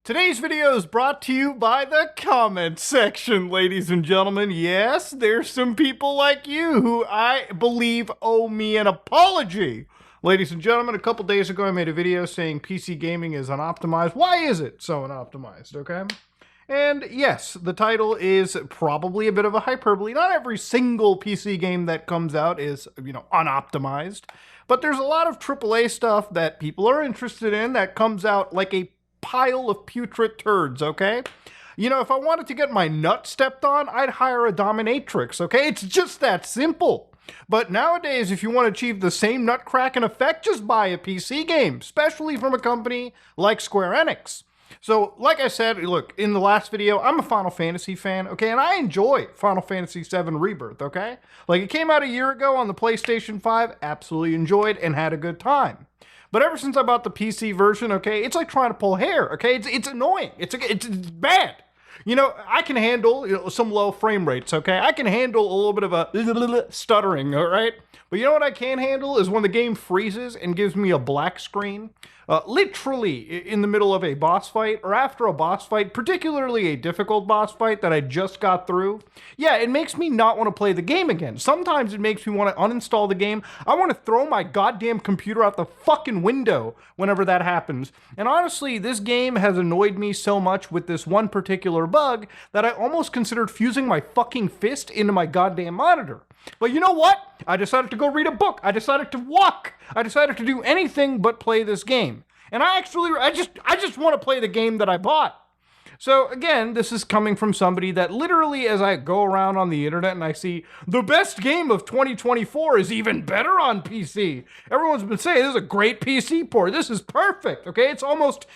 Today's video is brought to you by the comment section, ladies and gentlemen. Yes, there's some people like you who I believe owe me an apology. Ladies and gentlemen, a couple days ago I made a video saying PC gaming is unoptimized. Why is it so unoptimized, okay? And yes, the title is probably a bit of a hyperbole. Not every single PC game that comes out is, unoptimized. But there's a lot of AAA stuff that people are interested in that comes out like a pile of putrid turds, okay? If I wanted to get my nut stepped on, I'd hire a dominatrix, okay? It's just that simple. But nowadays, if you want to achieve the same nut-cracking effect, just buy a PC game, especially from a company like Square Enix. So, like I said, look, in the last video, I'm a Final Fantasy fan, okay? And I enjoy Final Fantasy VII Rebirth, okay? Like, it came out a year ago on the PlayStation 5, absolutely enjoyed and had a good time. But ever since I bought the PC version, okay, it's like trying to pull hair, okay? It's annoying. It's bad. I can handle some low frame rates, okay? I can handle a little bit of a stuttering, all right? But you know what I can't handle is when the game freezes and gives me a black screen. Literally in the middle of a boss fight or after a boss fight, particularly a difficult boss fight that I just got through. Yeah, it makes me not want to play the game again. Sometimes it makes me want to uninstall the game. I want to throw my goddamn computer out the fucking window whenever that happens. And honestly, this game has annoyed me so much with this one particular bug that I almost considered fusing my fucking fist into my goddamn monitor. But you know what? I decided to go read a book. I decided to walk. I decided to do anything but play this game. And I just want to play the game that I bought. So again, this is coming from somebody that literally, as I go around on the internet and I see the best game of 2024 is even better on PC. Everyone's been saying this is a great PC port. This is perfect. Okay, it's almost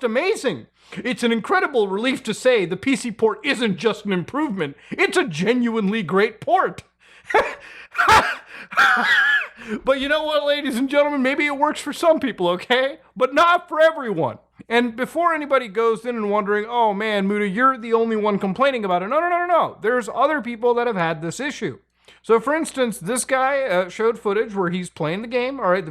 amazing. It's an incredible relief to say the PC port isn't just an improvement. It's a genuinely great port. But you know what, ladies and gentlemen? Maybe it works for some people, okay? But not for everyone. And before anybody goes in and wondering, oh man, Muda, you're the only one complaining about it. No. There's other people that have had this issue. So for instance, this guy showed footage where he's playing the game. All right,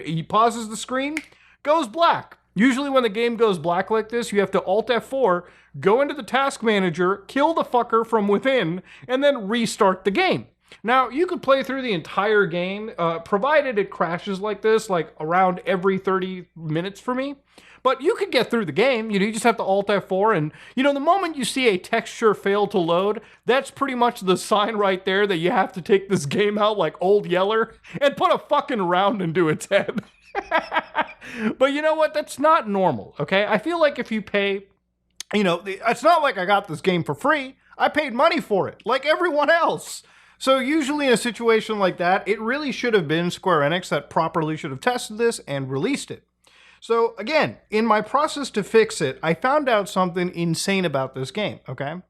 he pauses the screen, goes black. Usually when the game goes black like this, you have to Alt F4, go into the task manager, kill the fucker from within, and then restart the game. Now, you could play through the entire game, provided it crashes like this, like around every 30 minutes for me. But you could get through the game. You just have to Alt F4, and the moment you see a texture fail to load, that's pretty much the sign right there that you have to take this game out like Old Yeller and put a fucking round into its head. But you know what? That's not normal, okay? I feel like if you pay, it's not like I got this game for free. I paid money for it, like everyone else. So usually in a situation like that, it really should have been Square Enix that properly should have tested this and released it. So again, in my process to fix it, I found out something insane about this game, okay?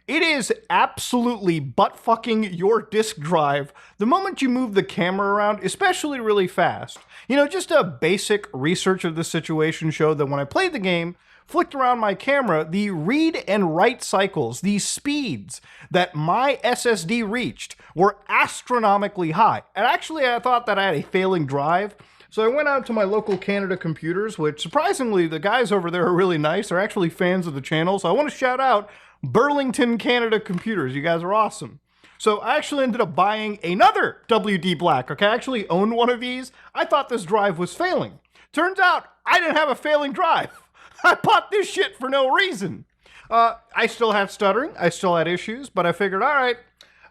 It is absolutely butt-fucking your disk drive the moment you move the camera around, especially really fast. Just a basic research of the situation showed that when I played the game, flicked around my camera, the read and write cycles, the speeds that my SSD reached were astronomically high. And actually, I thought that I had a failing drive. So I went out to my local Canada computers, which surprisingly, the guys over there are really nice. They're actually fans of the channel. So I want to shout out Burlington Canada Computers. You guys are awesome. So I actually ended up buying another WD Black. Okay, I actually owned one of these. I thought this drive was failing. Turns out I didn't have a failing drive. I bought this shit for no reason. I still had stuttering. I still had issues, but I figured, all right,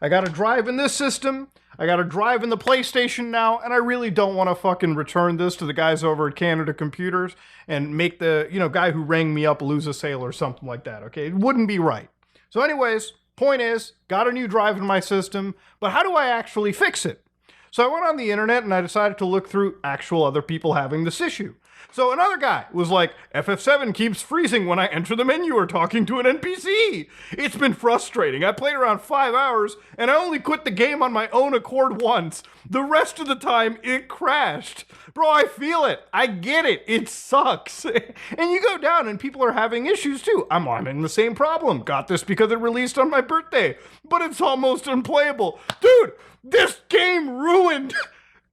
I got a drive in this system. I got a drive in the PlayStation now, and I really don't want to fucking return this to the guys over at Canada Computers and make the, guy who rang me up lose a sale or something like that, okay? It wouldn't be right. So anyways, point is, got a new drive in my system, but how do I actually fix it? So I went on the internet and I decided to look through actual other people having this issue. So another guy was like, FF7 keeps freezing when I enter the menu or talking to an NPC. It's been frustrating. I played around 5 hours and I only quit the game on my own accord once. The rest of the time it crashed. Bro, I feel it. I get it. It sucks. And you go down and people are having issues too. I'm having the same problem. Got this because it released on my birthday, but it's almost unplayable. Dude, this game ruined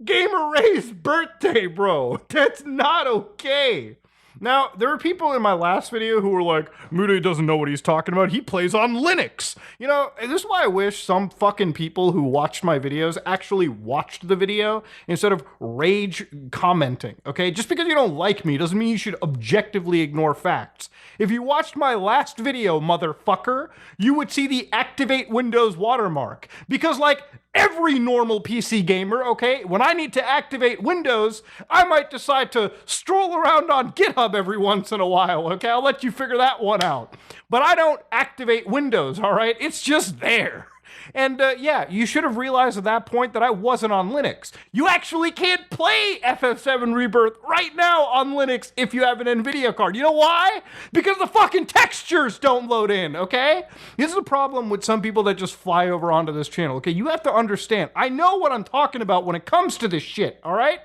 Gamer Ray's birthday, bro. That's not okay. Now, there were people in my last video who were like, Muda doesn't know what he's talking about. He plays on Linux. You know, this is why I wish some fucking people who watched my videos actually watched the video instead of rage commenting, okay? Just because you don't like me doesn't mean you should objectively ignore facts. If you watched my last video, motherfucker, you would see the activate Windows watermark. Because like every normal PC gamer, okay, when I need to activate Windows, I might decide to stroll around on GitHub every once in a while, okay? I'll let you figure that one out. But I don't activate Windows, all right? It's just there. And yeah, you should have realized at that point that I wasn't on Linux. You actually can't play FF7 Rebirth right now on Linux if you have an NVIDIA card. You know why? Because the fucking textures don't load in, okay? This is the problem with some people that just fly over onto this channel, okay? You have to understand, I know what I'm talking about when it comes to this shit, all right?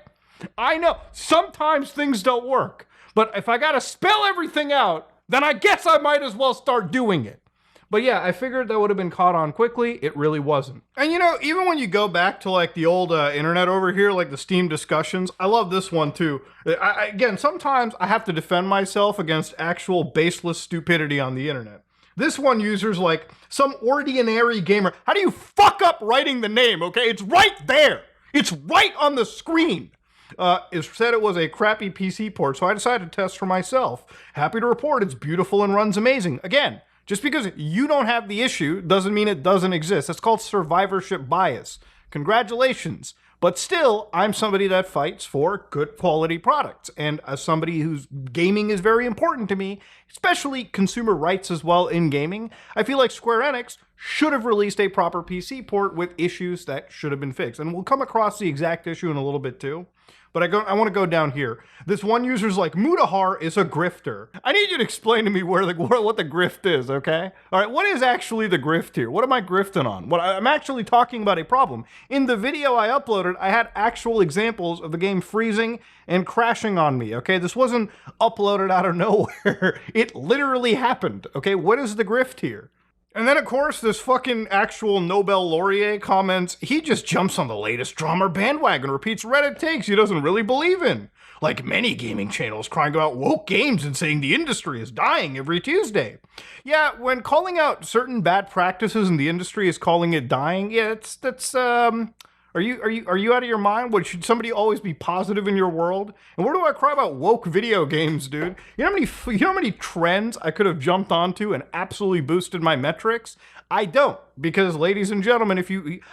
I know, sometimes things don't work. But if I gotta spell everything out, then I guess I might as well start doing it. But yeah, I figured that would have been caught on quickly. It really wasn't. And you know, even when you go back to like the old internet over here, like the Steam discussions, I love this one too. Again, sometimes I have to defend myself against actual baseless stupidity on the internet. This one user's like, some ordinary gamer. How do you fuck up writing the name, okay? It's right there. It's right on the screen. It said it was a crappy PC port, so I decided to test for myself. Happy to report it's beautiful and runs amazing. Again, just because you don't have the issue doesn't mean it doesn't exist. That's called survivorship bias. Congratulations. But still, I'm somebody that fights for good quality products. And as somebody whose gaming is very important to me, especially consumer rights as well in gaming, I feel like Square Enix should have released a proper PC port with issues that should have been fixed. And we'll come across the exact issue in a little bit too. But I want to go down here. This one user's like, Mudahar is a grifter. I need you to explain to me what the grift is, okay? All right, what is actually the grift here? What am I grifting on? I'm actually talking about a problem. In the video I uploaded, I had actual examples of the game freezing and crashing on me, okay? This wasn't uploaded out of nowhere. It literally happened, okay? What is the grift here? And then, of course, this fucking actual Nobel laureate comments, he just jumps on the latest drama bandwagon, repeats Reddit takes he doesn't really believe in. Like many gaming channels crying about woke games and saying the industry is dying every Tuesday. Yeah, when calling out certain bad practices in the industry is calling it dying, yeah, Are you out of your mind? What, should somebody always be positive in your world? And where do I cry about woke video games, dude? You know how many trends I could have jumped onto and absolutely boosted my metrics? I don't, because ladies and gentlemen,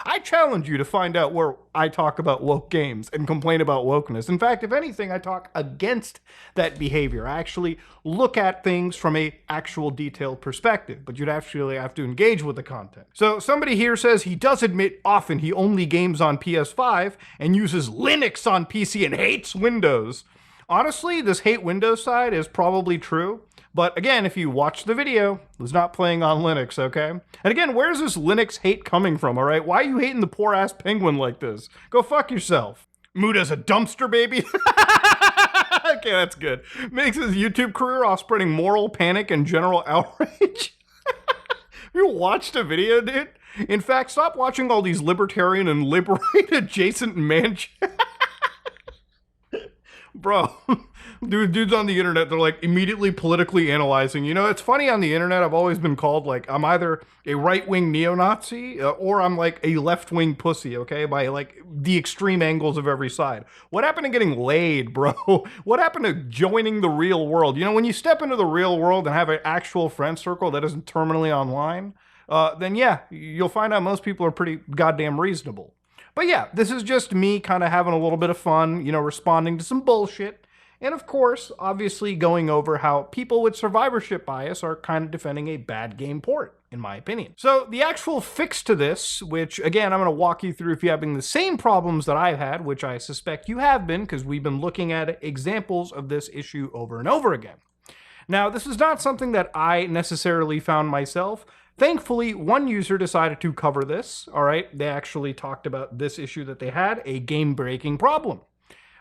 I challenge you to find out where I talk about woke games and complain about wokeness. In fact, if anything, I talk against that behavior. I actually look at things from a actual detailed perspective, but you'd actually have to engage with the content. So somebody here says he does admit often he only games on PS5 and uses Linux on PC and hates Windows. Honestly, this hate Windows side is probably true. But again, if you watch the video, it's not playing on Linux, okay? And again, where's this Linux hate coming from, all right? Why are you hating the poor-ass penguin like this? Go fuck yourself. Muda's a dumpster baby. Okay, that's good. Makes his YouTube career off spreading moral panic and general outrage. You watched a video, dude? In fact, stop watching all these libertarian and liberate adjacent Bro, dudes on the internet, they're like immediately politically analyzing. You know, it's funny on the internet, I've always been called like, I'm either a right-wing neo-Nazi or I'm like a left-wing pussy, okay? By like the extreme angles of every side. What happened to getting laid, bro? What happened to joining the real world? You know, when you step into the real world and have an actual friend circle that isn't terminally online, then yeah, you'll find out most people are pretty goddamn reasonable. But yeah, this is just me kind of having a little bit of fun, you know, responding to some bullshit. And of course, obviously going over how people with survivorship bias are kind of defending a bad game port, in my opinion. So the actual fix to this, which again, I'm going to walk you through if you're having the same problems that I've had, which I suspect you have been, because we've been looking at examples of this issue over and over again. Now, this is not something that I necessarily found myself. Thankfully, one user decided to cover this, all right? They actually talked about this issue that they had, a game-breaking problem.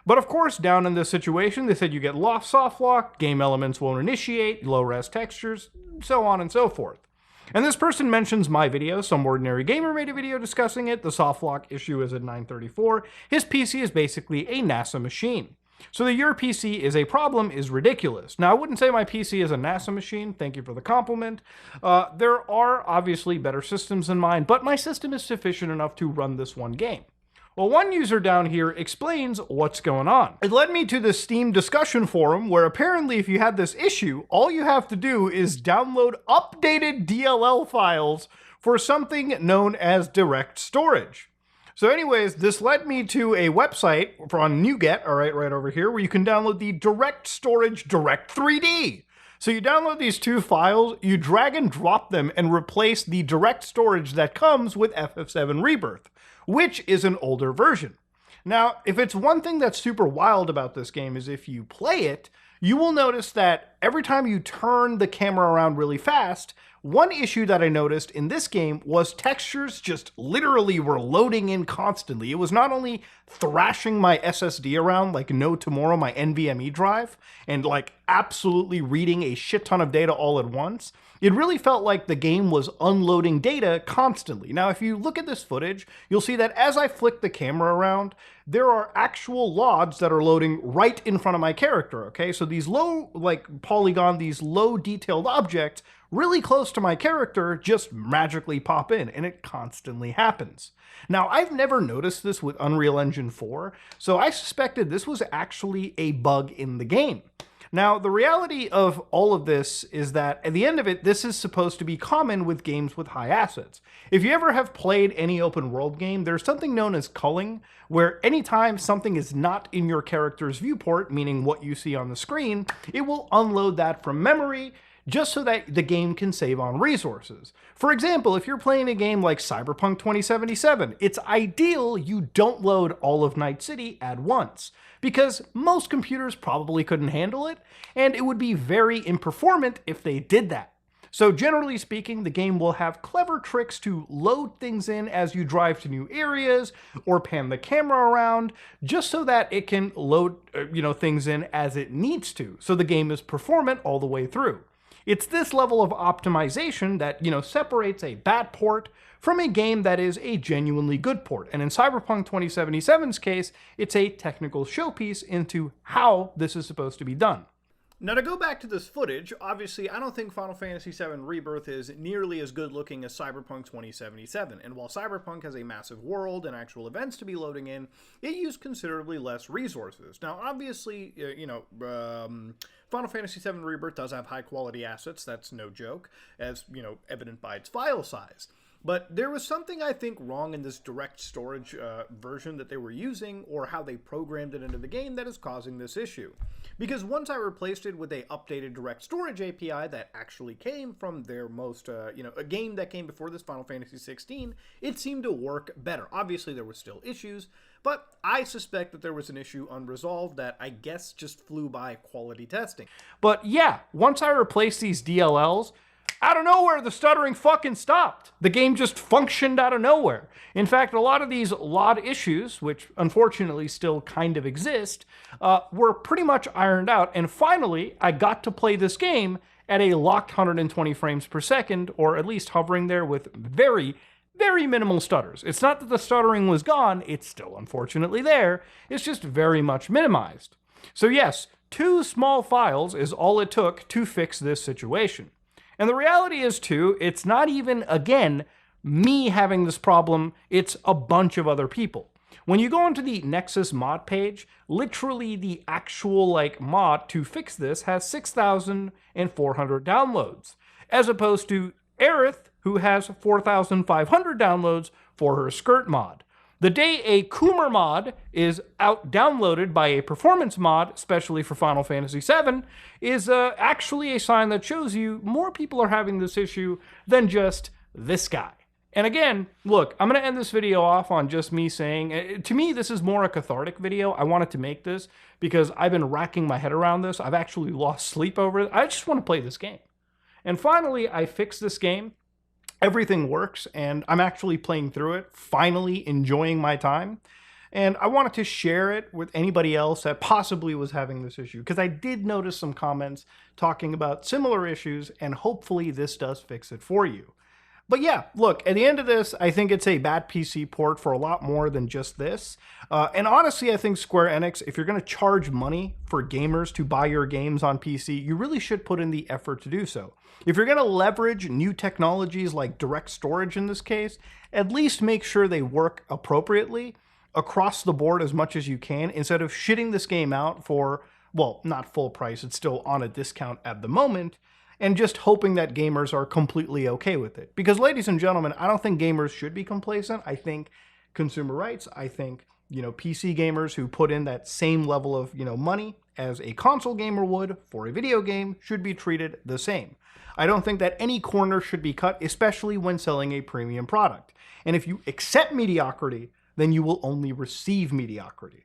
But of course, down in this situation, they said you get soft lock, game elements won't initiate, low-res textures, so on and so forth. And this person mentions my video. Some ordinary gamer made a video discussing it. The soft lock issue is at 934. His PC is basically a NASA machine. So that your PC is a problem is ridiculous. Now, I wouldn't say my PC is a NASA machine. Thank you for the compliment. There are obviously better systems than mine, but my system is sufficient enough to run this one game. Well, one user down here explains what's going on. It led me to the Steam discussion forum where apparently if you had this issue, all you have to do is download updated DLL files for something known as direct storage. So anyways, this led me to a website on NuGet, all right over here, where you can download the Direct Storage Direct 3D. So you download these two files, you drag and drop them and replace the direct storage that comes with FF7 Rebirth, which is an older version. Now, if it's one thing that's super wild about this game is if you play it, you will notice that every time you turn the camera around really fast, one issue that I noticed in this game was textures just literally were loading in constantly. It was not only thrashing my SSD around like no tomorrow, my NVMe drive, and like absolutely reading a shit ton of data all at once. It really felt like the game was unloading data constantly. Now, if you look at this footage, you'll see that as I flick the camera around, there are actual LODs that are loading right in front of my character, okay? So these low, like, polygon, these low detailed objects really close to my character just magically pop in, and it constantly happens. Now, I've never noticed this with Unreal Engine 4, so I suspected this was actually a bug in the game. Now, the reality of all of this is that at the end of it, this is supposed to be common with games with high assets. If you ever have played any open world game, there's something known as culling, where anytime something is not in your character's viewport, meaning what you see on the screen, it will unload that from memory just so that the game can save on resources. For example, if you're playing a game like Cyberpunk 2077, it's ideal you don't load all of Night City at once, because most computers probably couldn't handle it, and it would be very imperformant if they did that. So generally speaking, the game will have clever tricks to load things in as you drive to new areas or pan the camera around, just so that it can load things in as it needs to, so the game is performant all the way through. It's this level of optimization that, separates a bad port from a game that is a genuinely good port. And in Cyberpunk 2077's case, it's a technical showpiece into how this is supposed to be done. Now, to go back to this footage, obviously, I don't think Final Fantasy VII Rebirth is nearly as good looking as Cyberpunk 2077, and while Cyberpunk has a massive world and actual events to be loading in, it used considerably less resources. Now, obviously, Final Fantasy VII Rebirth does have high-quality assets, that's no joke, as, evident by its file size. But there was something, I think, wrong in this direct storage version that they were using, or how they programmed it into the game, that is causing this issue. Because once I replaced it with a updated direct storage API that actually came from their most, a game that came before this, Final Fantasy 16, it seemed to work better. Obviously, there were still issues, but I suspect that there was an issue unresolved that I guess just flew by quality testing. But yeah, once I replaced these DLLs, out of nowhere, the stuttering fucking stopped. The game just functioned out of nowhere. In fact, a lot of these LOD issues, which unfortunately still kind of exist, were pretty much ironed out. And finally, I got to play this game at a locked 120 frames per second, or at least hovering there with very, very minimal stutters. It's not that the stuttering was gone, it's still unfortunately there, it's just very much minimized. So yes, 2 small files is all it took to fix this situation. And the reality is, too, it's not even, again, me having this problem, it's a bunch of other people. When you go onto the Nexus mod page, literally the actual, mod to fix this has 6,400 downloads, as opposed to Aerith, who has 4,500 downloads for her skirt mod. The day a Coomer mod is out downloaded by a performance mod, especially for Final Fantasy VII, is actually a sign that shows you more people are having this issue than just this guy. And again, look, I'm going to end this video off on just me saying, to me, this is more a cathartic video. I wanted to make this because I've been racking my head around this. I've actually lost sleep over it. I just want to play this game. And finally, I fixed this game. Everything works, and I'm actually playing through it, finally enjoying my time. And I wanted to share it with anybody else that possibly was having this issue, because I did notice some comments talking about similar issues, and hopefully this does fix it for you. But yeah, look, at the end of this, I think it's a bad PC port for a lot more than just this. And honestly, I think Square Enix, if you're going to charge money for gamers to buy your games on PC, you really should put in the effort to do so. If you're going to leverage new technologies like direct storage in this case, at least make sure they work appropriately across the board as much as you can, instead of shitting this game out for, well, not full price, it's still on a discount at the moment, and just hoping that gamers are completely okay with it. Because ladies and gentlemen, I don't think gamers should be complacent. I think consumer rights, I think, PC gamers who put in that same level of, money as a console gamer would for a video game should be treated the same. I don't think that any corner should be cut, especially when selling a premium product. And if you accept mediocrity, then you will only receive mediocrity.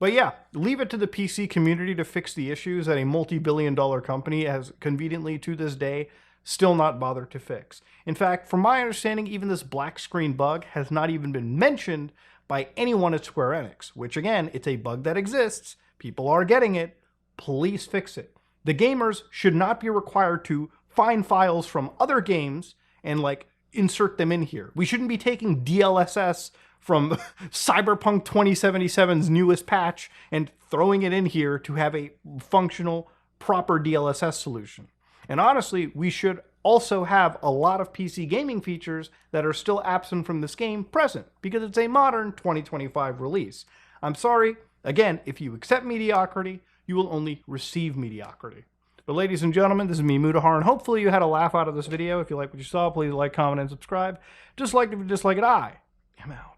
But yeah, leave it to the PC community to fix the issues that a multi-billion-dollar company has conveniently, to this day, still not bothered to fix. In fact, from my understanding, even this black screen bug has not even been mentioned by anyone at Square Enix, which again, it's a bug that exists. People are getting it. Please fix it. The gamers should not be required to find files from other games and insert them in here. We shouldn't be taking DLSS from Cyberpunk 2077's newest patch and throwing it in here to have a functional, proper DLSS solution. And honestly, we should also have a lot of PC gaming features that are still absent from this game present, because it's a modern 2025 release. I'm sorry, again, if you accept mediocrity, you will only receive mediocrity. But ladies and gentlemen, this is me, Mutahar, and hopefully you had a laugh out of this video. If you like what you saw, please like, comment, and subscribe. Just like it if you dislike it, I am out.